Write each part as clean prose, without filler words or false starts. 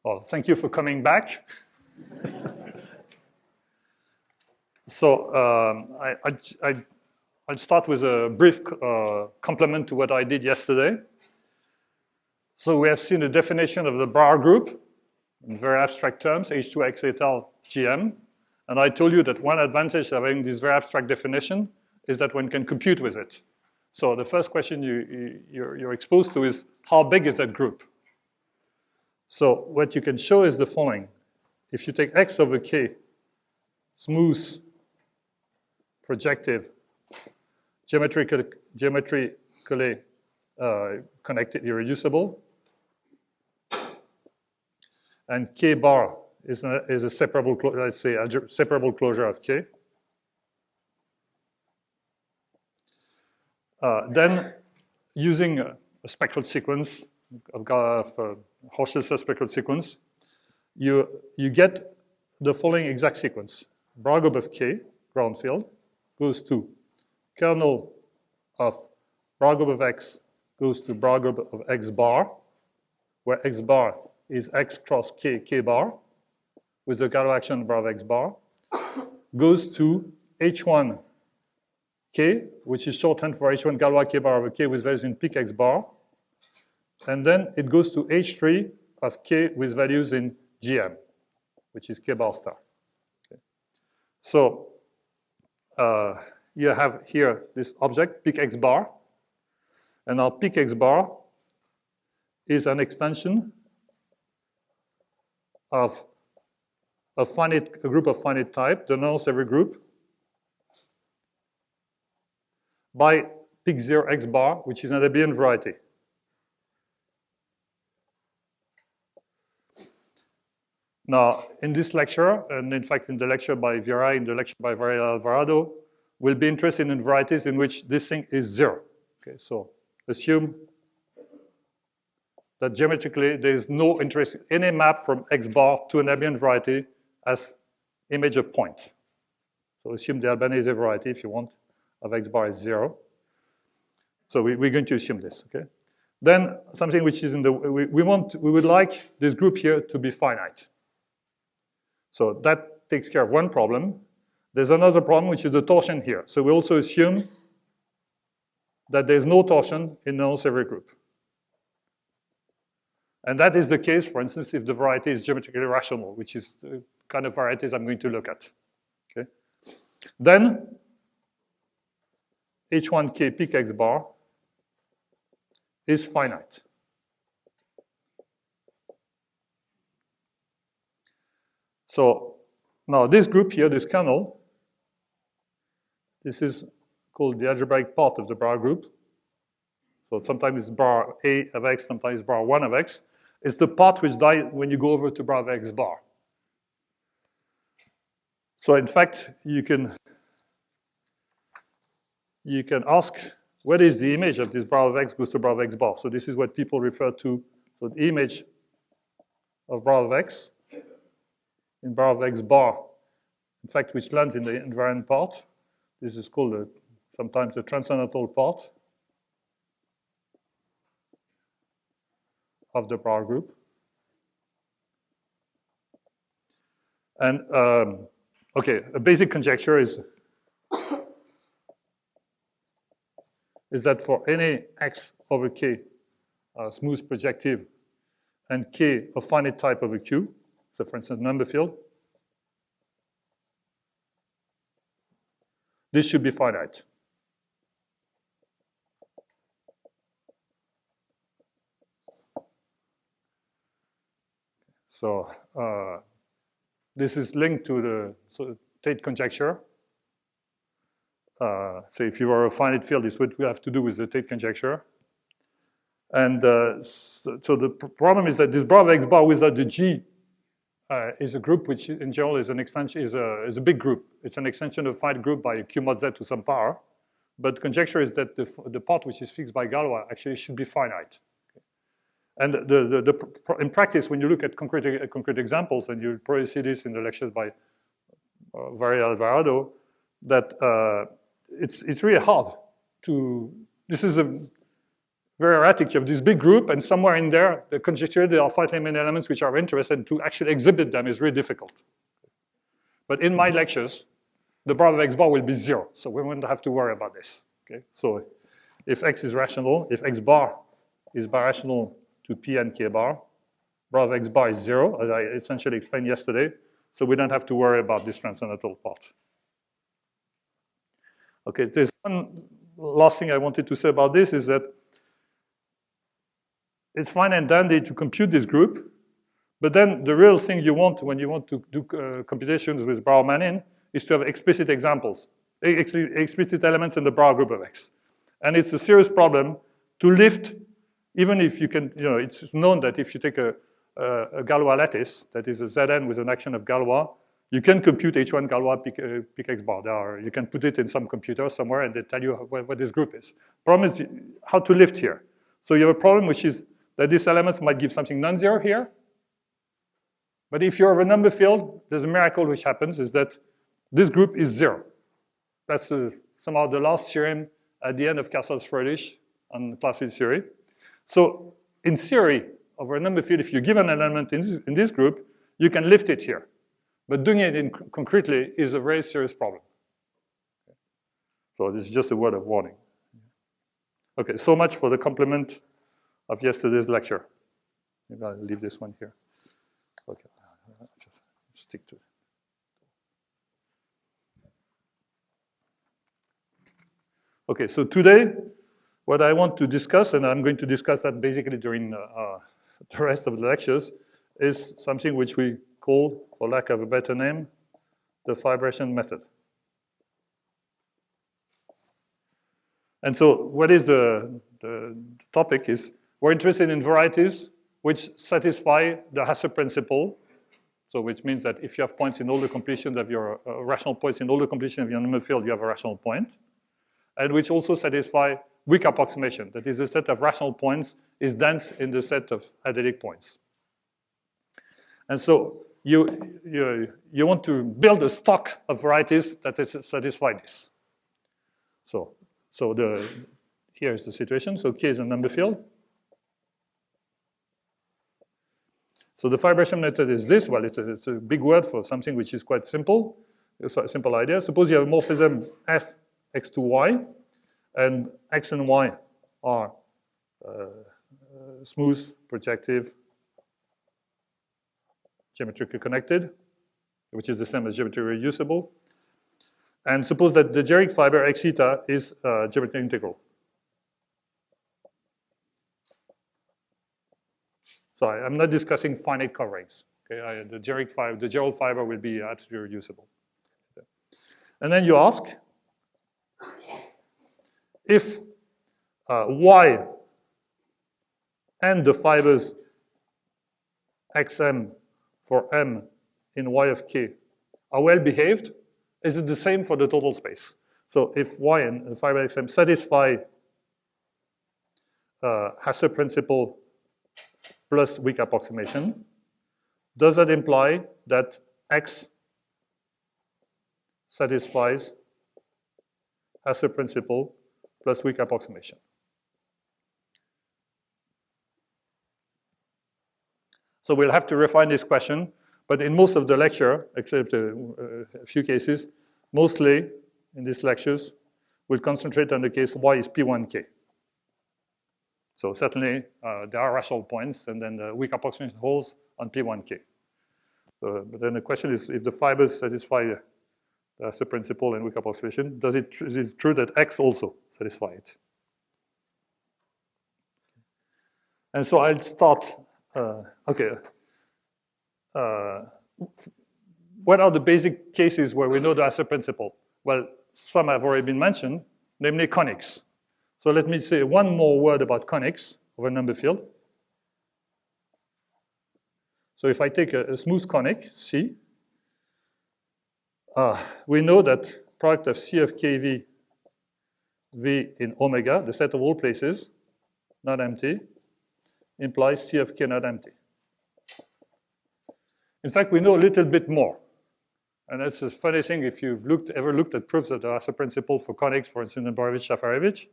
Well, thank you for coming back. So I'll start with a brief complement to what I did yesterday. So we have seen the definition of the Brar group in very abstract terms, H2X etal GM. And I told you that one advantage of having this very abstract definition is that one can compute with it. So the first question you're exposed to is, how big is that group? So what you can show is the following. If you take X over K, smooth, projective, geometrically connected, irreducible, and K bar is a separable, let's say, a separable closure of K. Then, using a spectral sequence of Hochschild spectral sequence, you get the following exact sequence. Brar group of K, ground field, goes to kernel of Brar group of X goes to Brar group of X bar, where X bar is X cross K, K bar, with the Galois action Brar of X bar, goes to H1 K, which is shorthand for H1 Galois K bar over K with values in peak X bar, and then it goes to H3 of K with values in GM, which is K bar star. Okay. So you have here this object, peak X bar, and our peak X bar is an extension of a group of finite type, the non-every group, by peak 0 X bar, which is an abelian variety. Now, in this lecture, and in fact in the lecture by Viera, in the lecture by Varela Alvarado, we'll be interested in varieties in which this thing is 0. Okay, so assume that geometrically there is no interest in any map from X bar to an abelian variety as image of point. So assume the Albanese variety, if you want, of X bar is 0. So we're going to assume this, okay? Then something which is in the, we would like this group here to be finite. So that takes care of one problem. There's another problem, which is the torsion here. So we also assume that there's no torsion in almost every group. And that is the case, for instance, if the variety is geometrically rational, which is the kind of varieties I'm going to look at. Okay. Then H1K peak X bar is finite. So now this group here, this kernel, this is called the algebraic part of the Brar group. So sometimes it's Brar A of X, sometimes Brar 1 of X. It's the part which dies when you go over to Brar of X bar. So in fact, you can ask, what is the image of this Brar of X goes to Brar of X bar? So this is what people refer to, so the image of Brar of X in Brar of X bar, in fact, which lands in the invariant part. This is called sometimes the transcendental part of the Brar group. And okay, a basic conjecture is that for any X over K smooth projective and K of finite type over Q, so for instance, number field, this should be finite. So this is linked to the Tate conjecture. So if you are a finite field, this is what we have to do with the Tate conjecture. And so the problem is that this Brar of X bar without the G is a group which in general is an extension, is a big group. It's an extension of a finite group by Q mod Z to some power. But conjecture is that the part which is fixed by Galois actually should be finite. And in practice, when you look at concrete examples, and you'll probably see this in the lectures by Varela Alvarado, that it's really hard to, this is a very erratic. You have this big group, and somewhere in there, the conjecture there are finite element elements which are of interest, and to actually exhibit them is really difficult. But in my lectures, the bar of x bar will be 0, so we won't have to worry about this. Okay? So if x is rational, if x bar is birational to p and k bar, bar of x bar is 0, as I essentially explained yesterday, so we don't have to worry about this transcendental part. Okay, there's one last thing I wanted to say about this is that it's fine and dandy to compute this group, but then the real thing you want when you want to do computations with Bauer-Manin is to have explicit examples, explicit elements in the Bauer group of X. And it's a serious problem to lift, even if you can, it's known that if you take a Galois lattice, that is a Zn with an action of Galois, you can compute H1 Galois pick X bar. You can put it in some computer somewhere and they tell you what this group is. Problem is how to lift here. So you have a problem which is that these elements might give something non-zero here. But if you have a number field, there's a miracle which happens is that this group is 0. That's somehow the last theorem at the end of Castle-Fröhlich on class field theory. So in theory, over a number field, if you give an element in this group, you can lift it here. But doing it concretely is a very serious problem. So this is just a word of warning. Okay, so much for the complement of yesterday's lecture. Maybe I'll leave this one here. Okay, just stick to it. Okay, so today, what I want to discuss, and I'm going to discuss that basically during the rest of the lectures, is something which we call, for lack of a better name, the fibration method. And so what is the topic is, we're interested in varieties which satisfy the Hasse principle. So which means that if you have points in all the completions of your rational points in all the completions of your number field, you have a rational point. And which also satisfy weak approximation. That is, the set of rational points is dense in the set of adelic points. And so you want to build a stock of varieties that satisfy this. So here's the situation. So K is a number field. So the fibration method is this. Well, it's a big word for something which is quite simple. It's a simple idea. Suppose you have a morphism f x to y, and x and y are smooth, projective, geometrically connected, which is the same as geometrically reducible. And suppose that the geric fiber x theta is geometrically integral. Sorry, I'm not discussing finite coverings. Okay, the Gerald fiber will be absolutely reducible. And then you ask if y and the fibers xm for m in y of k are well behaved, is it the same for the total space? So if y and the fiber xm satisfy Hasse principle plus weak approximation, does that imply that x satisfies Hasse principle plus weak approximation? So we'll have to refine this question, but in most of the lecture, except a few cases, mostly in these lectures, we'll concentrate on the case y is P1K. So certainly, there are rational points, and then the weak approximation holds on P1K. But then the question is, if the fibers satisfy the principle and weak approximation, is it true that X also satisfy it? And so I'll start, what are the basic cases where we know the Hasse principle? Well, some have already been mentioned, namely conics. So let me say one more word about conics of a number field. So if I take a smooth conic, C, we know that product of C of kV, V in omega, the set of all places, not empty, implies C of k not empty. In fact, we know a little bit more. And that's a funny thing if you've ever looked at proofs of the Hasse principle for conics, for instance, in Borevich-Shafarevich.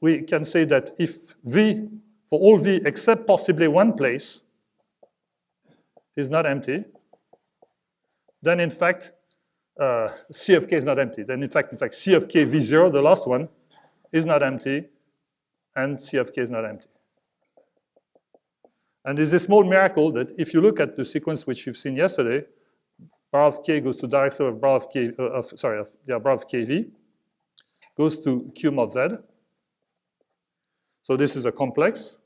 we can say that if V, for all V except possibly one place, is not empty, then in fact, C of k is not empty. Then in fact, C of k V0, the last one, is not empty, and C of k is not empty. And there's a small miracle that if you look at the sequence which you've seen yesterday, bar of k goes to directly of bar of k, bar of kv, goes to q mod z. So this is a complex,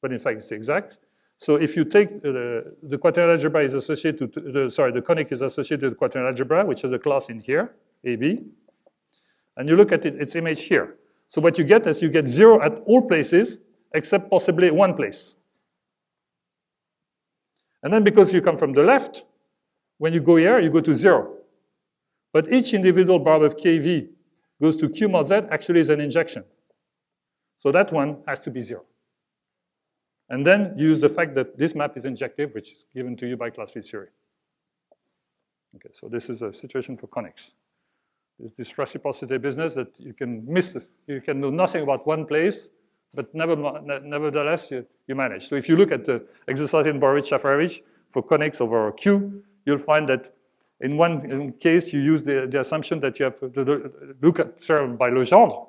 but in fact it's exact. So if you take the quaternion algebra is associated to the conic is associated to the quaternion algebra, which is a class in here, AB, and you look at its image here. So what you get is you get 0 at all places except possibly one place. And then because you come from the left, when you go here, you go to 0. But each individual bar of kV goes to q mod z actually is an injection. So that one has to be 0. And then you use the fact that this map is injective, which is given to you by class field theory. Okay, so this is a situation for conics. There's this reciprocity business that you can miss, you can know nothing about one place, but nevertheless, you manage. So if you look at the exercise in Borowitz-Shafarevich for conics over Q, you'll find that in one case, you use the assumption that you have to look at theorem by Legendre,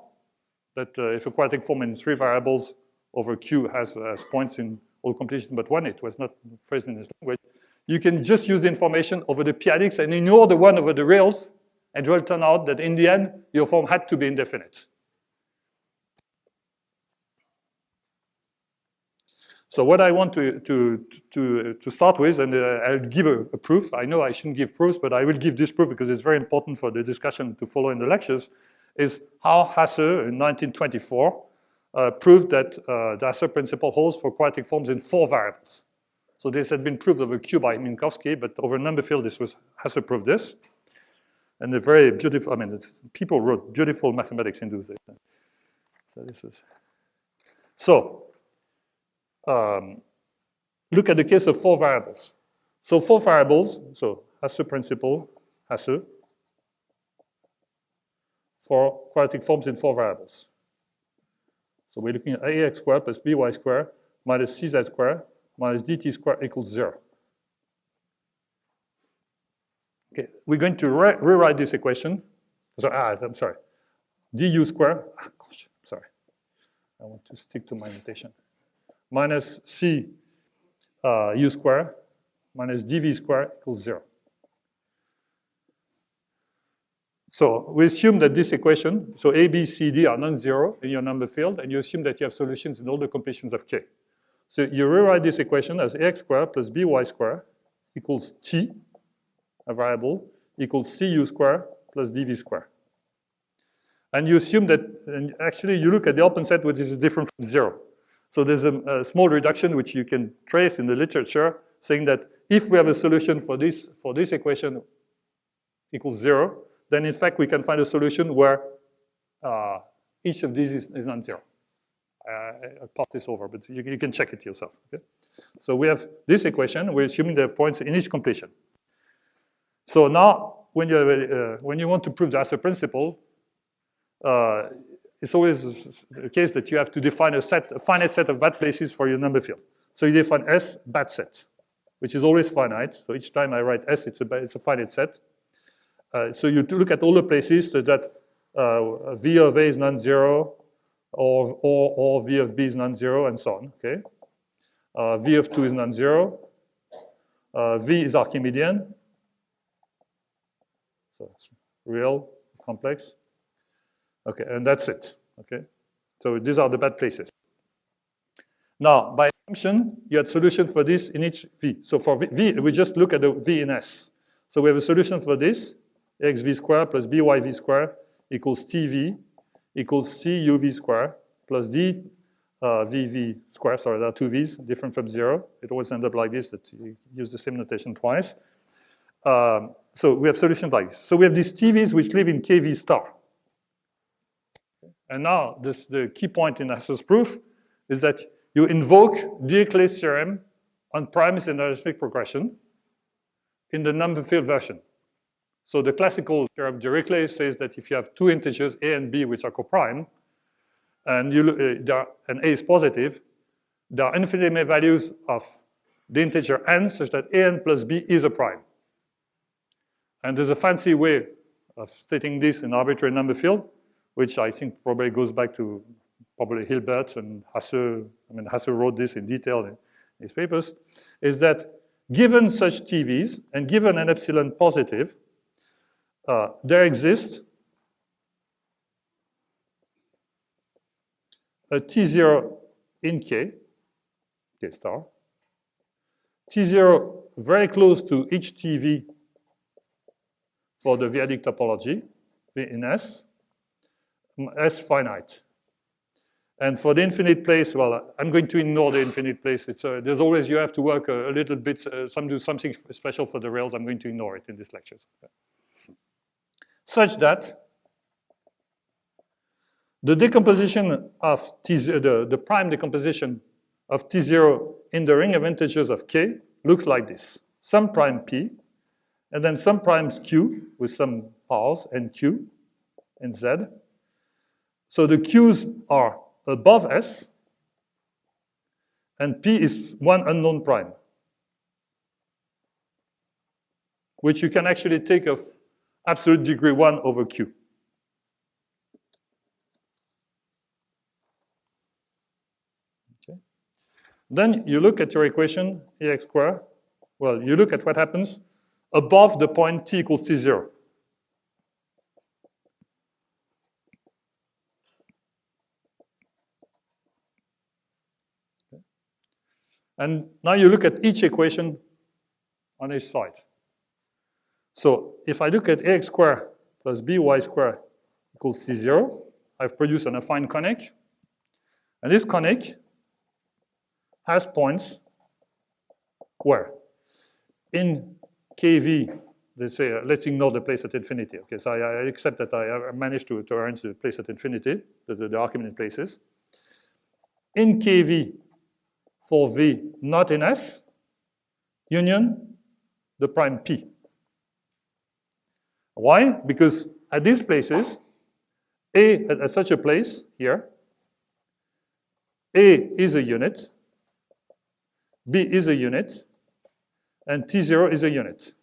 that if a quadratic form in 3 variables over Q has points in all completion but one, it was not phrased in this language, you can just use the information over the p-adics and ignore the one over the rails, and it will turn out that in the end, your form had to be indefinite. So what I want to start with, and I'll give a proof. I know I shouldn't give proofs, but I will give this proof because it's very important for the discussion to follow in the lectures, is how Hasse in 1924 proved that the Hasse principle holds for quadratic forms in 4 variables. So this had been proved over Q by Minkowski, but over number field, this was Hasse proved this. And a very beautiful, I mean, people wrote beautiful mathematics in those days. So this is, so look at the case of 4 variables. So 4 variables, so Hasse principle, Hasse, for quadratic forms in 4 variables. So we're looking at ax squared plus by squared minus cz squared minus dt squared equals 0. Okay, we're going to rewrite this equation. So, I'm sorry. du squared, gosh, sorry. I want to stick to my notation. Minus c u squared minus dv squared equals 0. So we assume that this equation, so a, b, c, d are non-zero in your number field, and you assume that you have solutions in all the completions of k. So you rewrite this equation as ax squared plus by squared equals t, a variable, equals cu squared plus dv squared. And you assume that, and actually you look at the open set which is different from 0. So there's a small reduction which you can trace in the literature saying that if we have a solution for this equation equals 0, then in fact we can find a solution where each of these is non-zero. I'll pass this over, but you can check it yourself. Okay? So we have this equation, we're assuming they have points in each completion. So now, when you want to prove the Hasse principle, it's always the case that you have to define a finite set of bad places for your number field. So you define S bad set, which is always finite. So each time I write S, it's a finite set. So you look at all the places so that V of A is non-zero, or V of B is non-zero, and so on. Okay. V of 2 is non-zero. V is Archimedean. So it's real, complex. Okay, and that's it. Okay. So these are the bad places. Now, by assumption, you had solution for this in each V. So for V, we just look at the V in S. So we have a solution for this. xv squared plus byv squared equals tv equals cuv squared plus d vv squared. Sorry, there are 2 v's, different from 0. It always ends up like this, that you use the same notation twice. So we have solutions like this. So we have these tv's which live in kv star. And now the key point in Hasse's proof is that you invoke Dirichlet's theorem on primes in arithmetic progression in the number field version. So the classical theorem Dirichlet says that if you have 2 integers a and b which are coprime, and and A is positive, there are infinite values of the integer n such that an plus b is a prime. And there's a fancy way of stating this in arbitrary number field, which I think probably goes back to probably Hilbert and Hasse. I mean, Hasse wrote this in detail in his papers, is that given such TVs and given an epsilon positive, there exists a T0 in K star, T0 very close to each TV for the V-adic topology, V in S finite. And for the infinite place, well, I'm going to ignore the infinite place. There's always, you have to work a little bit, do something special for the rails. I'm going to ignore it in this lecture. Such that the decomposition of the prime decomposition of T0 in the ring of integers of K looks like this. Some prime P, and then some primes Q with some R's and Q and Z. So the Q's are above S, and P is one unknown prime, which you can actually take of absolute degree 1 over Q. Okay. Then you look at your equation, AX squared. Well, you look at what happens above the point T equals T0. And now you look at each equation on each side. So if I look at ax squared plus by squared equals T0, I've produced an affine conic. And this conic has points where? In KV, let's say, let's ignore the place at infinity. Okay, so I accept that I managed to arrange the place at infinity, the Archimedean places. In KV, for V not in S, union the prime P. Why? Because at these places, A at such a place here, A is a unit, B is a unit, and T0 is a unit.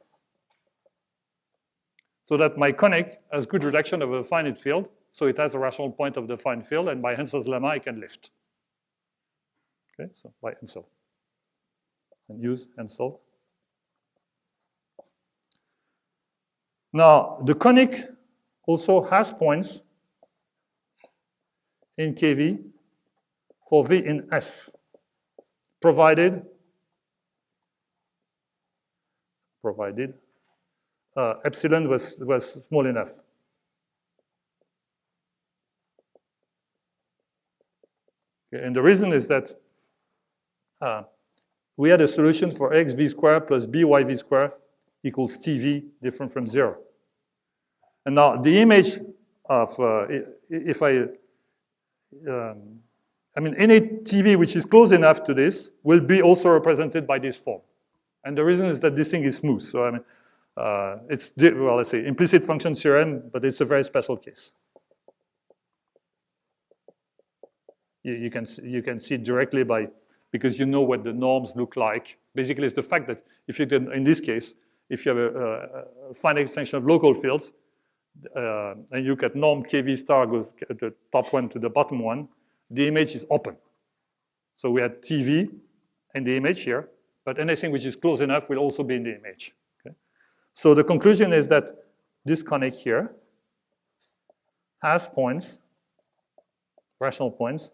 So that my conic has good reduction of a finite field, so it has a rational point of the finite field, and by Hensel's lemma, I can lift. Okay, so by Hensel. And use Hensel. Now, the conic also has points in KV for V in S, provided epsilon was small enough. Okay, and the reason is that we had a solution for x v squared plus by v squared equals tv different from 0. And now the image of, I mean, any TV which is close enough to this will be also represented by this form. And the reason is that this thing is smooth. So I mean, it's, well, let's say implicit function theorem, but it's a very special case. You can see it directly because you know what the norms look like. Basically, it's the fact that if you did, in this case, if you have a finite extension of local fields, and you look at norm KV star goes the top one to the bottom one, the image is open. So we had TV in the image here, but anything which is close enough will also be in the image. Okay? So the conclusion is that this conic here has points, rational points,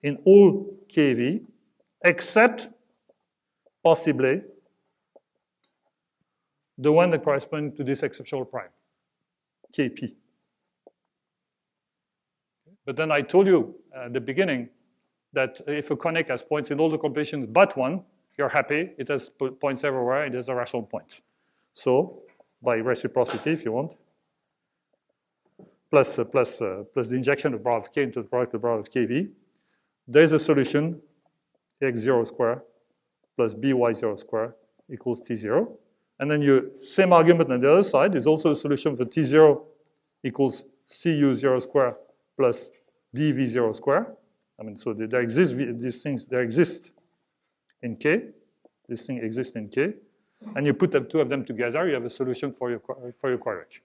in all KV, except possibly the one that corresponds to this exceptional prime, Kp. But then I told you at the beginning that if a conic has points in all the completions but one, you're happy. It has points everywhere. It has a rational point. So by reciprocity, if you want, plus the injection of bar of k into the product of bar of kv, there's a solution, x0 squared plus by0 squared equals t0. And then you same argument on the other side is also a solution for t0 equals cu0 squared plus dv0 square. I mean, so there exist these things. There exist in K. This thing exists in K, and you put the two of them together. You have a solution for your quadratic.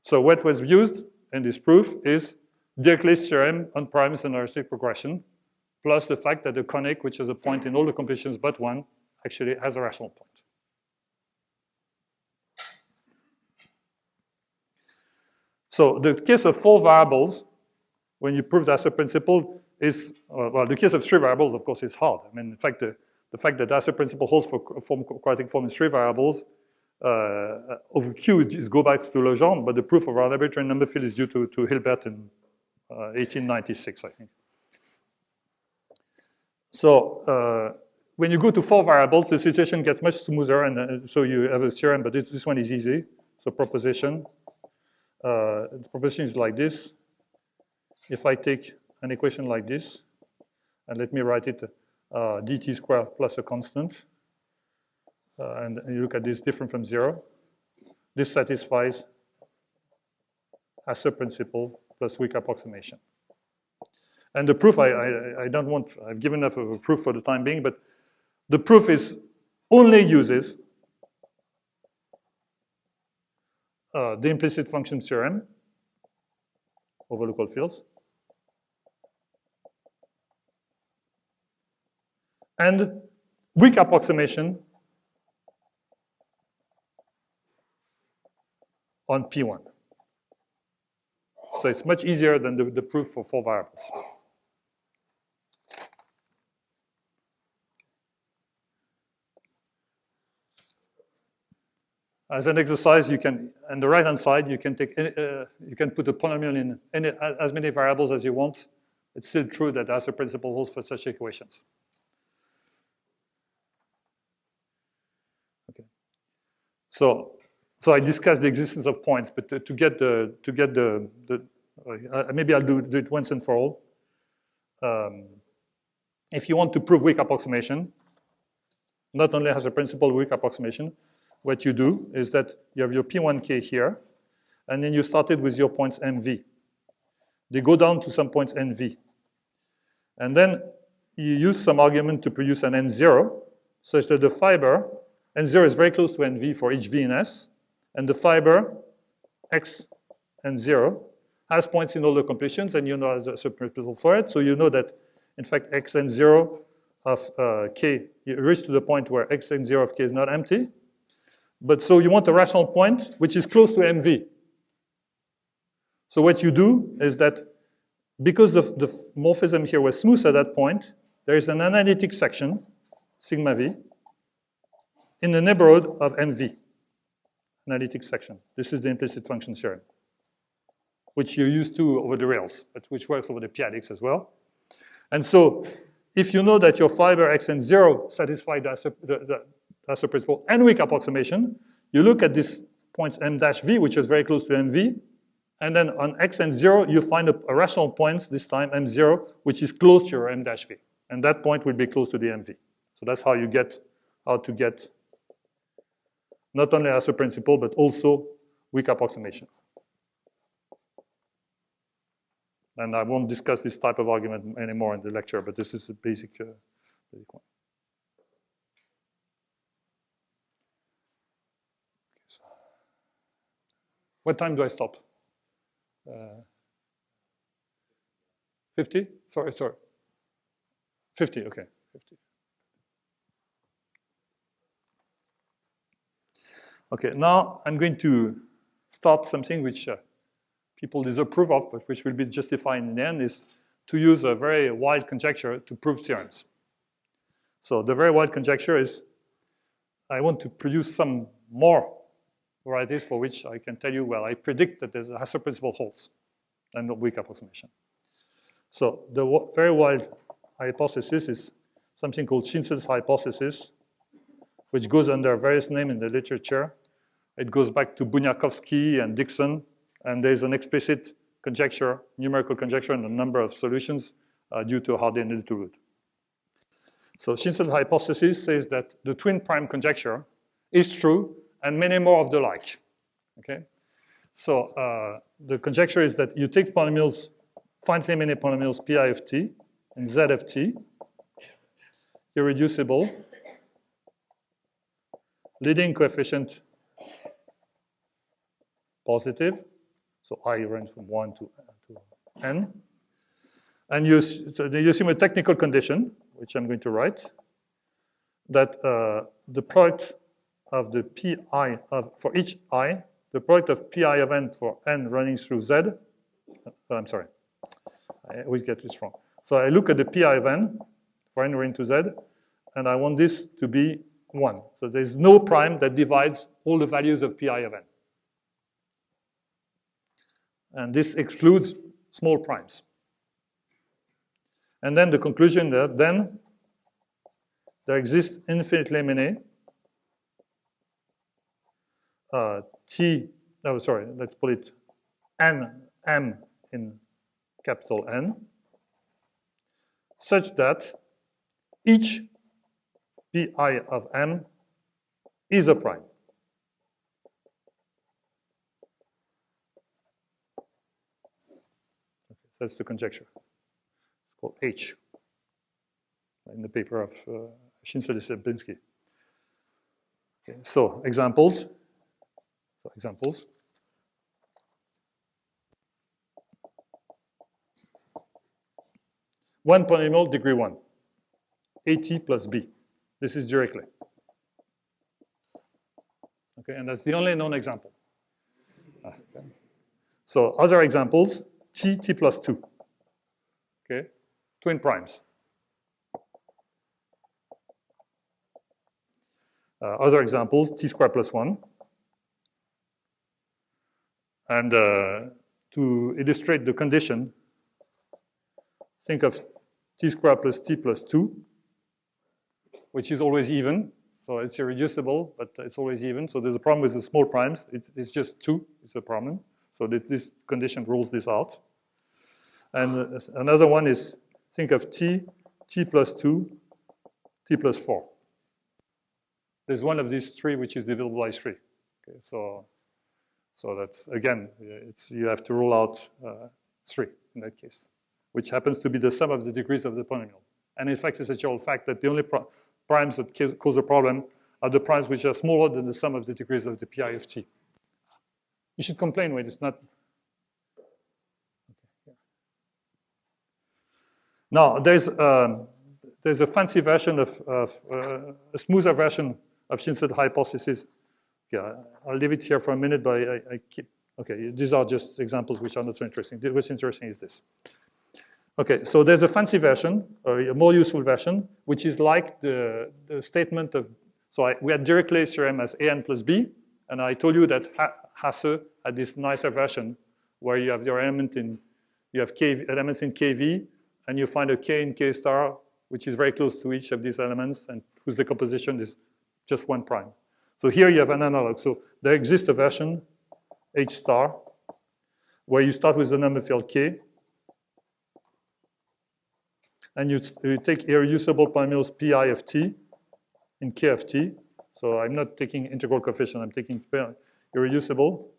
So what was used in this proof is Dirichlet's theorem on primes and arithmetic progression, plus the fact that the conic, which is a point in all the completions but one, actually has a rational point. So the case of 4 variables, when you prove the Hasse principle, is, well, the case of 3 variables, of course, is hard. I mean, in fact, the fact that the Hasse principle holds for quadratic form in 3 variables over Q is go back to Legendre, but the proof of our arbitrary number field is due to Hilbert in 1896, I think. So when you go to 4 variables, the situation gets much smoother, and so you have a theorem, but this one is easy. So proposition. The proposition is like this. If I take an equation like this, and let me write it dt squared plus a constant, and you look at this different from 0, this satisfies Hasse principle plus weak approximation. And the proof, I don't want, I've given enough of a proof for the time being, but the proof is only uses the implicit function theorem over local fields and weak approximation on P1. So it's much easier than the proof for 4 variables. As an exercise, you can, on the right-hand side, you can take, you can put a polynomial in as many variables as you want. It's still true that Hasse principle holds for such equations. Okay. So I discussed the existence of points, but to get maybe I'll do it once and for all. If you want to prove weak approximation, not only has a principle weak approximation, what you do is that you have your P1K here, and then you started with your points MV. They go down to some points NV. And then you use some argument to produce an N0, such that the fiber, N0 is very close to NV for each V in S, and the fiber X N0 has points in all the completions, and you know the subprinciple for it. So you know that, in fact, X N0 of K, you reach to the point where X N0 of K is not empty. But so you want a rational point which is close to MV. So what you do is that because the morphism here was smooth at that point, there is an analytic section, sigma V, in the neighborhood of MV, analytic section. This is the implicit function theorem, which you use to over the rails, but which works over the p-adics as well. And so if you know that your fiber Xn0 satisfies the Hasse principle and weak approximation, you look at this point M-V, which is very close to MV, and then on Xn0, you find a rational point, this time M0, which is close to your M-V. And that point will be close to the MV. So that's how you get, how to get not only Hasse principle, but also weak approximation. And I won't discuss this type of argument anymore in the lecture, but this is a basic one. What time do I stop? 50? Sorry. 50, okay. 50. Okay, now I'm going to start something which people disapprove of, but which will be justified in the end, is to use a very wild conjecture to prove theorems. So the very wild conjecture is, I want to produce some more varieties for which I can tell you, well, I predict that there's a Hasse principle holds and a weak approximation. So the very wild hypothesis is something called Schinzel's hypothesis, which goes under various names in the literature. It goes back to Bunyakovsky and Dixon, and there's an explicit conjecture, numerical conjecture, and a number of solutions due to Hardy-Little root. So Schinzel's hypothesis says that the twin prime conjecture is true, and many more of the like, okay? So the conjecture is that you take polynomials finitely many polynomials pi of t and z of t, irreducible, leading coefficient positive, so I range from 1 to n. And you assume a technical condition, which I'm going to write, that the product of the pi for each I, the product of pi of n for n running through z, I'm sorry, I always get this wrong. So I look at the pi of n for n running to z, and I want this to be 1. So there's no prime that divides all the values of pi of n. And this excludes small primes. And then the conclusion that then there exists infinitely many let's put it m in capital N, such that each pi of m is a prime. That's the conjecture. It's called H in the paper of Shinso-Lisebinsky. Okay, so examples. One polynomial, degree 1, AT plus B. This is directly. Okay, and that's the only known example. Okay. So other examples, t plus 2. Okay, twin primes. Other examples, t squared plus 1. And to illustrate the condition, think of t squared plus t plus 2, which is always even. So it's irreducible, but it's always even. So there's a problem with the small primes. It's just 2 is the problem. So this condition rules this out. And another one is, think of t plus 2, t plus 4. There's one of these three which is divisible by 3. Okay, so that's, again, you have to rule out 3 in that case, which happens to be the sum of the degrees of the polynomial. And in fact, it's a general fact that the only primes that cause a problem are the primes which are smaller than the sum of the degrees of the pi of t. You should complain when it's not. Okay, now, there's a fancy version of a smoother version of Shinso's hypothesis. Okay, I'll leave it here for a minute, but I keep. Okay, these are just examples which are not so interesting. What's interesting is this. Okay, so there's a fancy version, or a more useful version, which is like the statement of. So we had Dirichlet's theorem as an plus b, and I told you that Hasse had this nicer version where you have your elements in kv, and you find a k in k star, which is very close to each of these elements, and whose decomposition is just 1 prime. So here you have an analog. So there exists a version, H star, where you start with the number field k, and you take irreducible polynomials pi of t in k of t. So I'm not taking integral coefficient, I'm taking irreducible,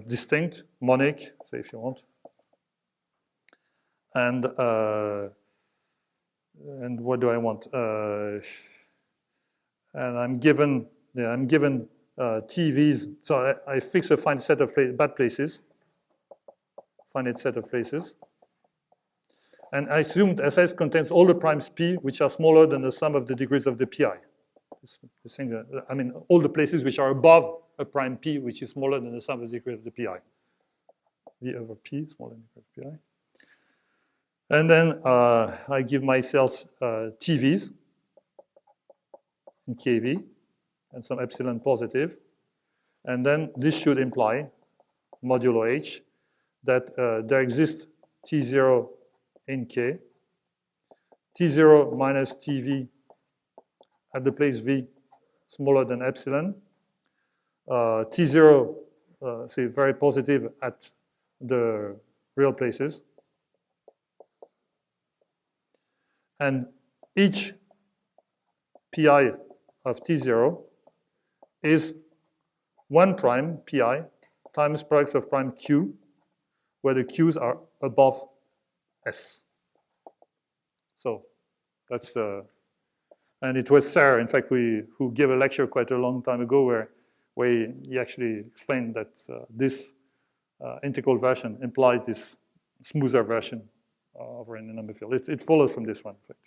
distinct, monic, say if you want. And what do I want? And I'm given TVs. So I fix a finite set of bad places, finite set of places. And I assumed SS contains all the primes P which are smaller than the sum of the degrees of the PI. I mean, all the places which are above a prime P which is smaller than the sum of the degrees of the PI. V over P smaller than the degree of PI. And then I give myself TVs in KV and some epsilon positive. And then this should imply, modulo H, that there exists T0 in K, T0 minus TV at the place V smaller than epsilon, T0, say very positive at the real places, and each pi of T0 is 1 prime pi times products of prime Q where the Q's are above S. So that's the, and it was Sarah, in fact, who gave a lecture quite a long time ago where he actually explained that this integral version implies this smoother version over in the number field. It follows from this one, in fact.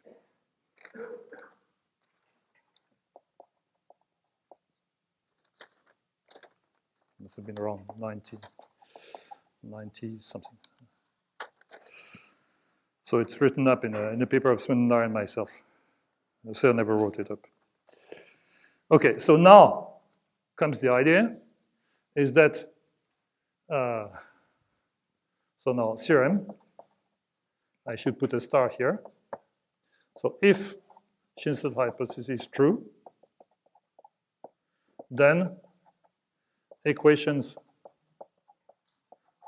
Must have been around 90 something. So it's written up in a paper of Swindler and myself. So I never wrote it up. Okay, so now comes the idea, is that, so now theorem, I should put a star here. So if Schindler's hypothesis is true, then equations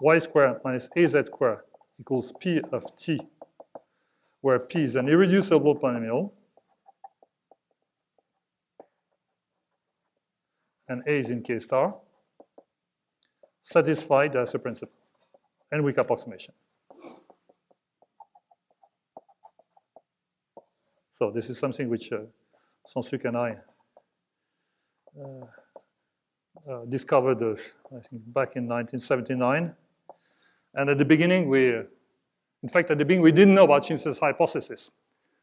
y squared minus az squared equals p of t, where p is an irreducible polynomial and a is in k star, satisfy the Hasse principle and weak approximation. So this is something which Sansuk and I discovered, I think, back in 1979. And at the beginning, we didn't know about Schindler's hypothesis.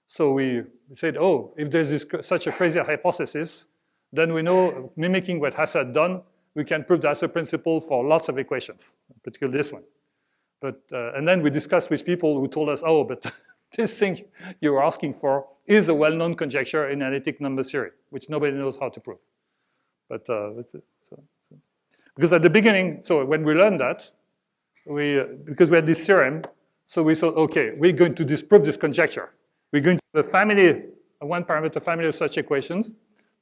So we said, oh, if there's such a crazy hypothesis, then we know, mimicking what Hasse had done, we can prove the Hasse principle for lots of equations, particularly this one. But, and then we discussed with people who told us, oh, but this thing you were asking for is a well-known conjecture in analytic number theory, which nobody knows how to prove. But because at the beginning, so when we learned that, because we had this theorem, so we thought, okay, we're going to disprove this conjecture. We're going to have a family, a one-parameter family of such equations,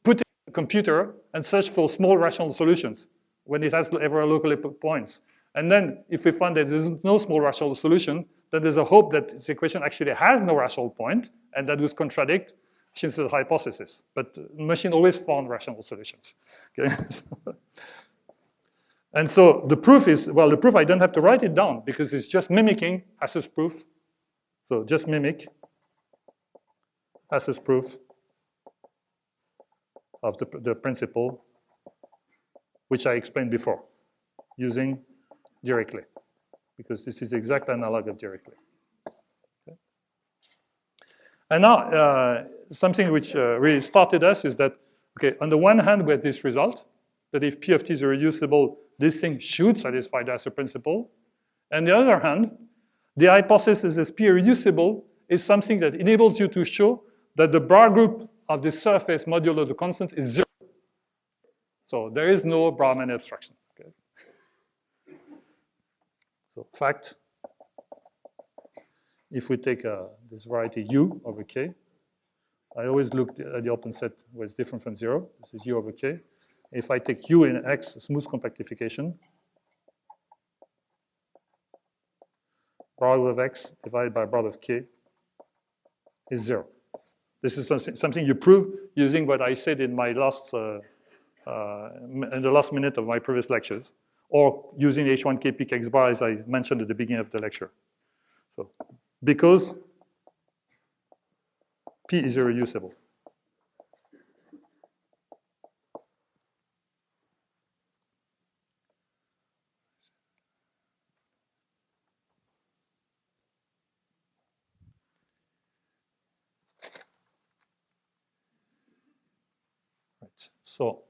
put it in a computer, and search for small rational solutions when it has ever local points. And then if we find that there's no small rational solution, then there's a hope that this equation actually has no rational point, and that would contradict Schindler's hypothesis. But the machine always found rational solutions. Okay? And so the proof is, well, the proof I don't have to write it down because it's just mimicking Hasse's proof. So just mimic Hasse's proof of the principle, which I explained before, using Dirichlet, because this is the exact analog of Dirichlet. Okay. And now, something which really started us is that, okay, on the one hand, we have this result, that if P of t is irreducible, this thing should satisfy the Hasse principle. And on the other hand, the hypothesis is P irreducible is something that enables you to show that the bar group of the surface modulo the constant is 0. So there is no Brahman abstraction. Okay. So fact, if we take this variety U over K, I always look at the open set where it's different from 0. This is U over K. If I take U in X, smooth compactification, bar of X divided by bar of K is 0. This is something you prove using what I said in my last, in the last minute of my previous lectures, or using H1K peak X bar as I mentioned at the beginning of the lecture. So, because P is irreducible. Right. So,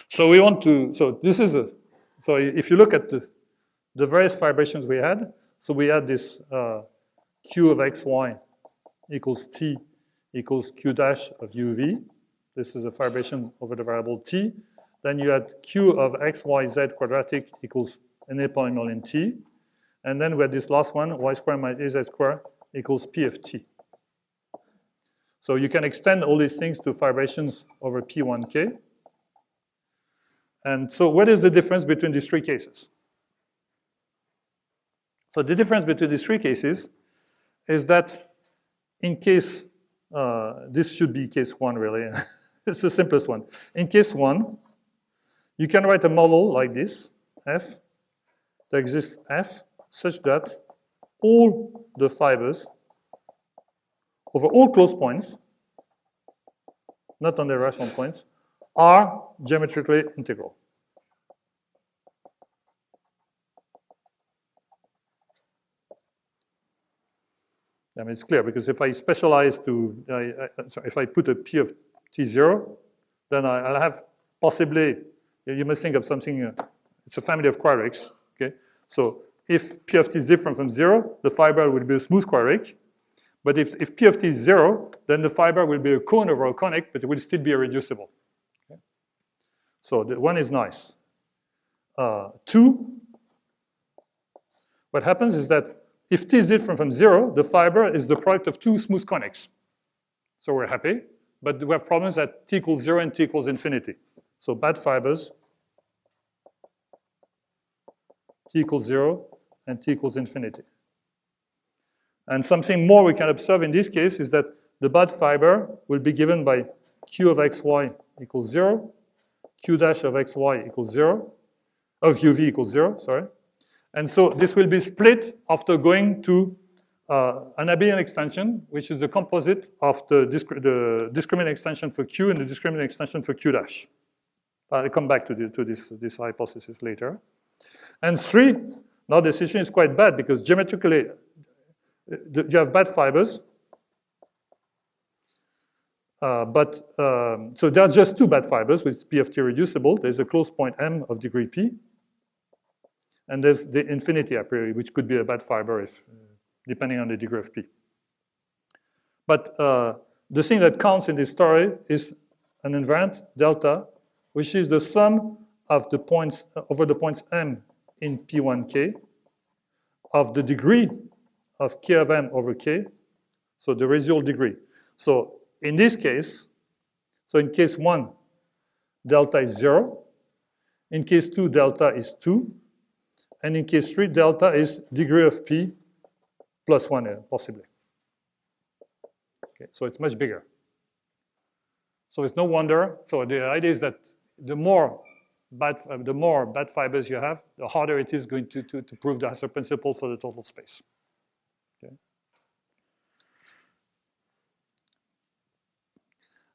so we want to, so this is a, so if you look at the various fibrations we had, so we had this Q of xy equals T equals Q dash of UV. This is a fibration over the variable T. Then you had Q of xyz quadratic equals an a polynomial in T. And then we had this last one, y squared minus az squared equals P of T. So you can extend all these things to fibrations over P1K. And so what is the difference between these three cases? So the difference between these three cases is that in case this should be case 1, really. It's the simplest one. In case 1, you can write a model like this, F. There exists F such that all the fibers over all closed points, not on the rational points, are geometrically integral. I mean, it's clear, because if I specialize to, if I put a P of T0, then I'll have possibly, you must think of something, it's a family of quadrics, okay? So if P of T is different from 0, the fiber will be a smooth quadric. But if P of T is 0, then the fiber will be a cone over a conic, but it will still be irreducible. Okay? So the 1 is nice. 2, what happens is that if T is different from 0, the fiber is the product of 2 smooth conics. So we're happy, but we have problems at T equals 0 and T equals infinity. So bad fibers, T equals 0 and T equals infinity. And something more we can observe in this case is that the bad fiber will be given by Q of xy equals 0, Q dash of xy equals 0, of uv equals 0, sorry. And so this will be split after going to an abelian extension, which is the composite of the discriminant extension for Q and the discriminant extension for Q dash. I'll come back to this hypothesis later. And 3, now the decision is quite bad, because geometrically, you have bad fibers. So there are just 2 bad fibers with P of T reducible. There's a closed point M of degree P. And there's the infinity a priori, which could be a bad fiber if, depending on the degree of P. But the thing that counts in this story is an invariant delta, which is the sum of the points over the points M in P1K of the degree of K of M over K, so the residual degree. So in this case, so in case 1, delta is 0. In case 2, delta is 2. And in case 3, delta is degree of P plus 1, possibly. Okay, so it's much bigger. So it's no wonder. So the idea is that the more bad fibers you have, the harder it is going to prove the Hasse principle for the total space. Okay.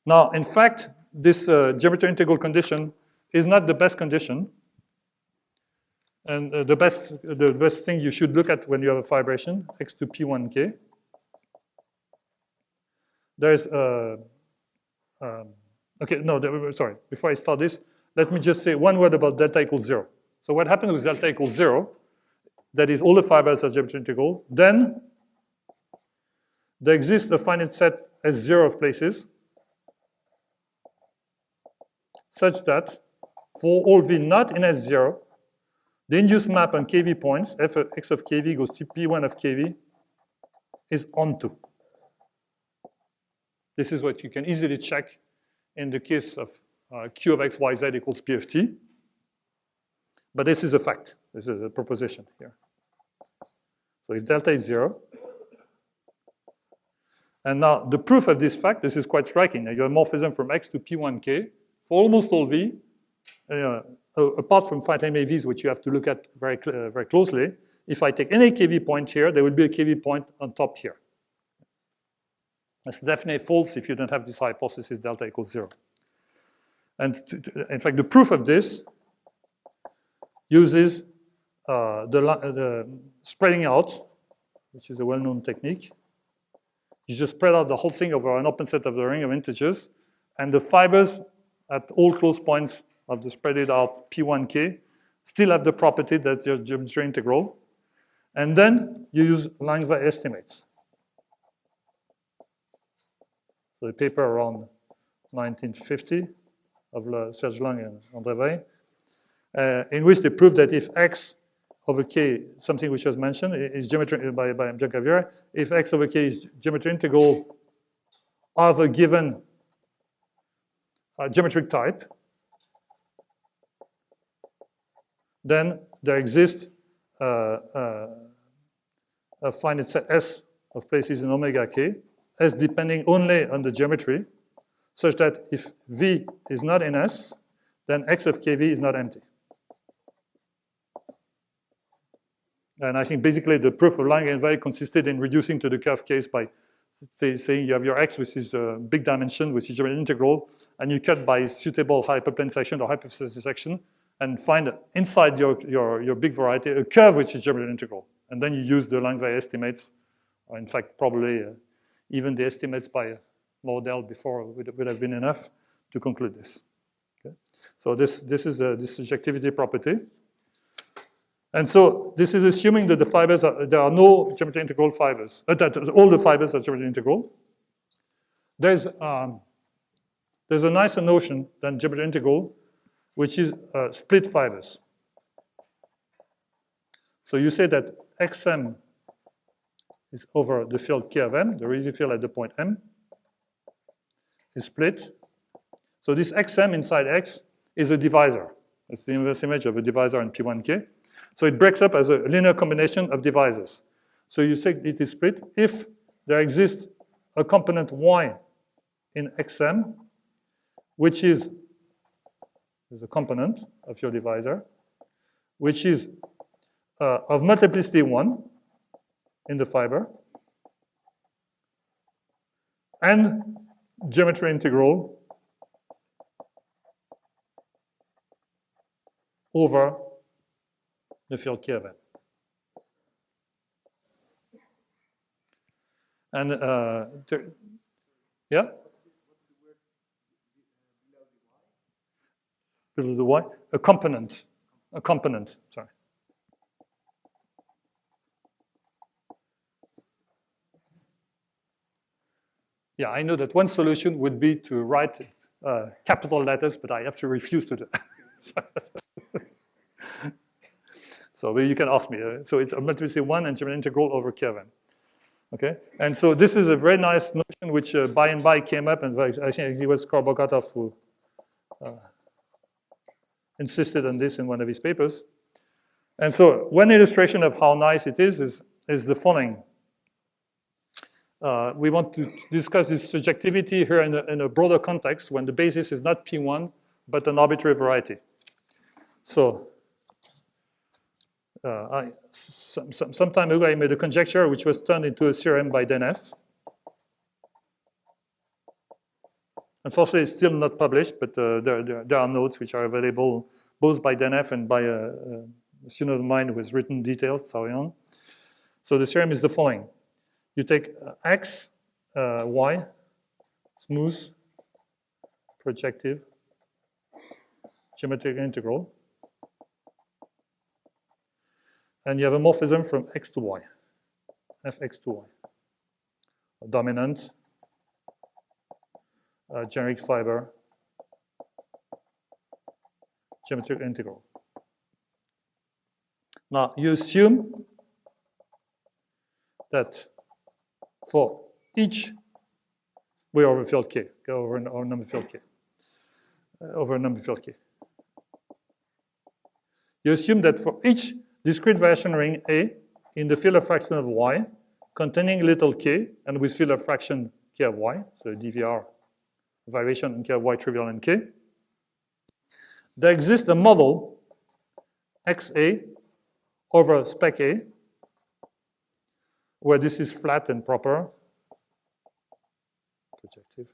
Now, in fact, this geometry integral condition is not the best condition. And the best thing you should look at when you have a fibration, x to P1K. There's, okay, no, sorry, before I start this, let me just say one word about delta equals 0. So what happens with delta equals 0, that is all the fibers are geometry integral, then there exists a finite set S0 of places such that for all V not in S0, the induced map on KV points, f of x of KV goes to P1 of KV, is onto. This is what you can easily check in the case of Q of x, y, z equals P of T. But this is a fact. This is a proposition here. So if delta is 0, and now the proof of this fact, this is quite striking. Now you have morphism from x to P1K for almost all V, apart from finite AVs, which you have to look at very closely. If I take any KV point here, there will be a KV point on top here. That's definitely false if you don't have this hypothesis delta equals 0. And in fact, the proof of this uses the spreading out, which is a well-known technique. You just spread out the whole thing over an open set of the ring of integers, and the fibers at all close points of the spread out P1K still have the property that they're geometry integral. And then you use Langevin estimates. So the paper around 1950 of Serge Lang and André Weil, in which they proved that if x over k, something which was mentioned, is geometry by Giancaviere, if x over k is geometry integral of a given geometric type, then there exists a finite set S of places in omega k, S depending only on the geometry, such that if V is not in S, then X of KV is not empty. And I think basically the proof of Langevin consisted in reducing to the curve case by saying you have your X, which is a big dimension, which is geometric integral, and you cut by suitable hyperplane section or hypothesis section, and find inside your big variety a curve which is geometric integral. And then you use the Langevin estimates, or in fact probably even the estimates by Mordell before would have been enough to conclude this. Okay? So this is this surjectivity property. And so this is assuming that the fibers there are no geometric integral fibers, that all the fibers are geometric integral. There's a nicer notion than geometric integral, which is split fibers. So you say that Xm is over the field K of M, the residual field at the point M, is split. So this Xm inside X is a divisor. It's the inverse image of a divisor in P1K. So it breaks up as a linear combination of divisors. So you say it is split if there exists a component Y in Xm, which is a component of your divisor, which is of multiplicity 1 in the fiber, and geometry integral over the field K of M. And yeah? What's the word below the Y? Below the Y? A component. A component, sorry. Yeah, I know that one solution would be to write capital letters, but I absolutely refuse to do that. So you can ask me. So it's a multiplicity 1 and geometric integral over K of M. Okay? And so this is a very nice notion which by and by came up, and I think it was Korbokatov who insisted on this in one of his papers. And so one illustration of how nice it is the following. We want to discuss this surjectivity here in a broader context when the basis is not P1, but an arbitrary variety. So some time ago, I made a conjecture which was turned into a theorem by Denef. Unfortunately, it's still not published, but there are notes which are available both by Denef and by a student of mine who has written details, Sarian. So the theorem is the following. You take X, Y, smooth, projective, geometric integral, and you have a morphism from X to Y, Fx to Y. A dominant, generic fiber, geometric integral. Now, you assume that for each way over field K, over a number field K, over a number field K. You assume that for each discrete variation ring A in the field of fraction of Y containing little k and with field of fraction K of Y, so DVR variation in K of Y trivial in K, there exists a model XA over spec A where this is flat and proper, projective,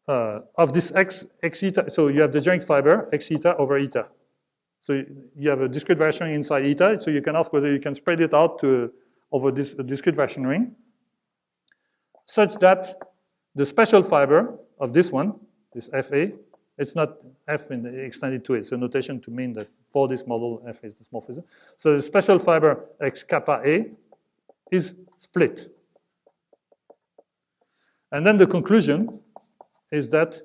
of this x eta. So you have the generic fiber x eta over eta. So you have a discrete variation ring inside eta, so you can ask whether you can spread it out over this discrete variation ring such that the special fiber of this one, this FA, it's not F extended to it. It's a notation to mean that for this model, F is the morphism. So the special fiber X kappa A is split. And then the conclusion is that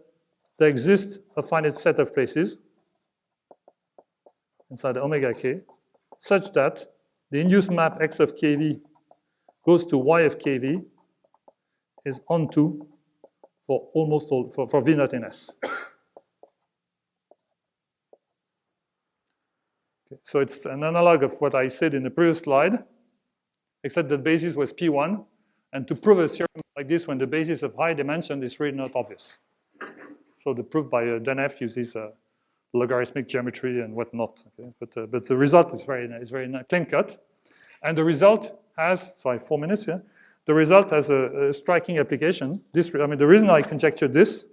there exists a finite set of places inside omega k such that the induced map X of kV goes to Y of kV is onto for almost all, for V naught in S. Okay, so it's an analog of what I said in the previous slide, except that basis was P1, And to prove a theorem like this when the basis of high dimension is really not obvious. So the proof by Denef uses logarithmic geometry and whatnot. Okay? But the result is very clean-cut. And the result has, so I have 4 minutes here. The result has a striking application. The reason I conjectured this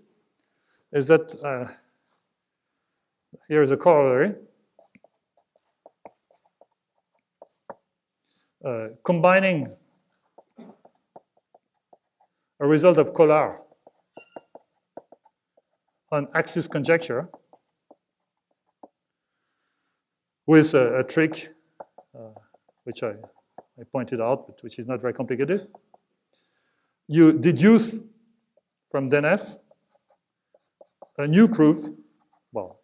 is that here is a corollary. Combining a result of Colliot on axis conjecture with a trick which I pointed out, but which is not very complicated. You deduce from Denef a new proof. Well,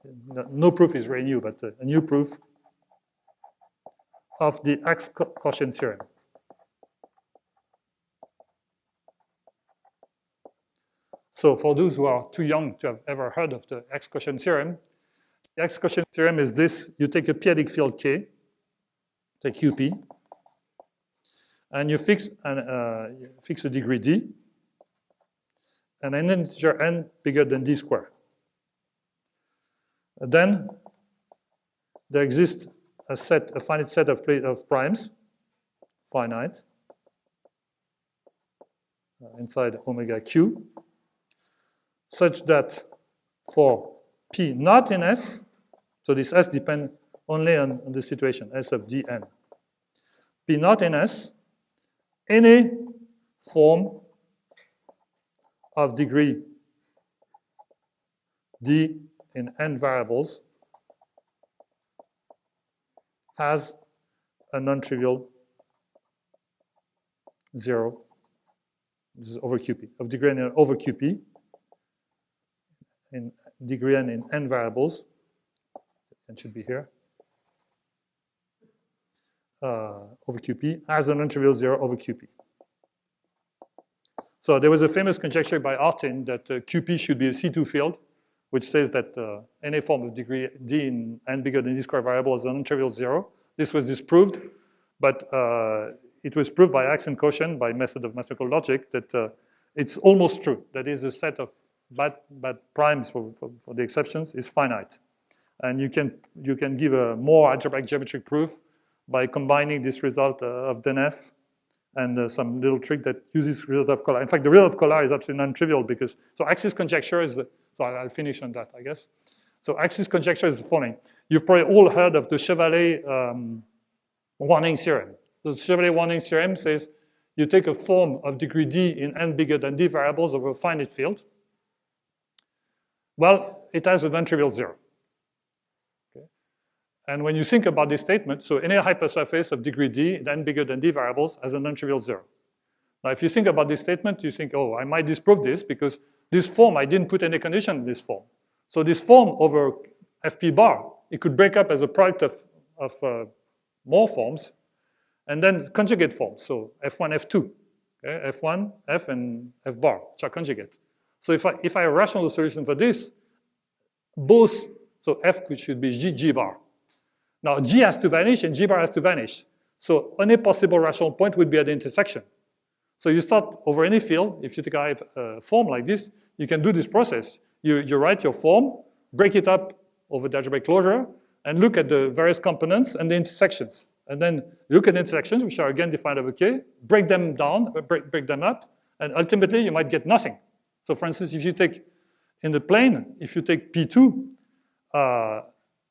no proof is very new, but a new proof of the Axe-Quotient theorem. So for those who are too young to have ever heard of the Axe-Quotient theorem, the Axe-Quotient theorem is this. You take a p-adic field K, say QP, and you fix a degree D, and an integer n bigger than D squared. Then there exists a finite set of primes, finite, inside omega Q, such that for P not in S, so this S depends only on the situation, S of Dn. P not in S, any form of degree D in n variables has a non-trivial 0. This is over QP, of degree n over QP, in degree n in n variables. It should be here. Over QP has a non-trivial 0 over QP. So there was a famous conjecture by Artin that QP should be a C2 field, which says that any form of degree D in n bigger than D squared variable is a non-trivial 0. This was disproved, but it was proved by Axe and quotient by method of mathematical logic that it's almost true. That is, the set of bad primes for the exceptions is finite. And you can give a more algebraic geometric proof by combining this result of Denef and some little trick that uses result of Colliot. In fact, the result of Colliot is absolutely non-trivial because, so axis conjecture is, so I'll finish on that, I guess. So axis conjecture is the following. You've probably all heard of the Chevalier warning theorem. The Chevalier warning theorem says you take a form of degree D in n bigger than D variables over a finite field. Well, it has a non-trivial 0. Okay? And when you think about this statement, so any hypersurface of degree D in n bigger than D variables has a non-trivial 0. Now, if you think about this statement, you think, oh, I might disprove this because this form, I didn't put any condition in this form. So this form over Fp bar, it could break up as a product of more forms and then conjugate forms. So F1, F2, okay? F1, F, and F bar, which are conjugate. So if I have a rational solution for this, both, so F should be G bar. Now G has to vanish and G bar has to vanish. So any possible rational point would be at the intersection. So you start over any field, if you take a form like this, you can do this process. You write your form, break it up over the algebraic closure, and look at the various components and the intersections. And then look at the intersections, which are again defined over K, break them down, break them up, and ultimately you might get nothing. So for instance, if you take, in the plane, if you take P2,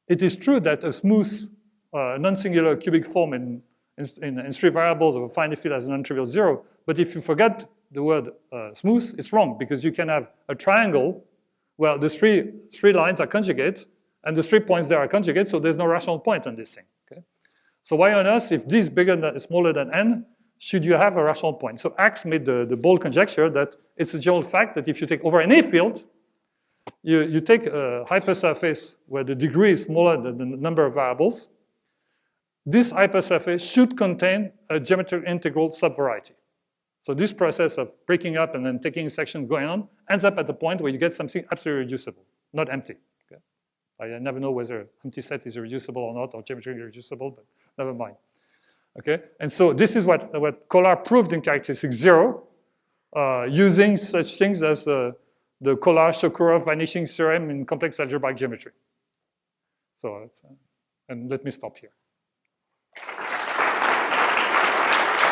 it is true that a smooth non-singular cubic form in 3 variables of a finite field has a non-trivial 0. But if you forget the word smooth, it's wrong, because you can have a triangle where the three lines are conjugate, and the 3 points there are conjugate, so there's no rational point on this thing. Okay? So why on earth, if D is smaller than n, should you have a rational point? So Axe made the bold conjecture that it's a general fact that if you take over any field, you take a hypersurface where the degree is smaller than the number of variables, this hypersurface should contain a geometric integral subvariety. So this process of breaking up and then taking a section going on ends up at the point where you get something absolutely reducible, not empty. Okay? I never know whether an empty set is irreducible or not, or geometrically irreducible, but never mind. Okay, and so this is what Kolar proved in characteristic 0, using such things as the Kolar-Sokurov vanishing theorem in complex algebraic geometry. So, and let me stop here.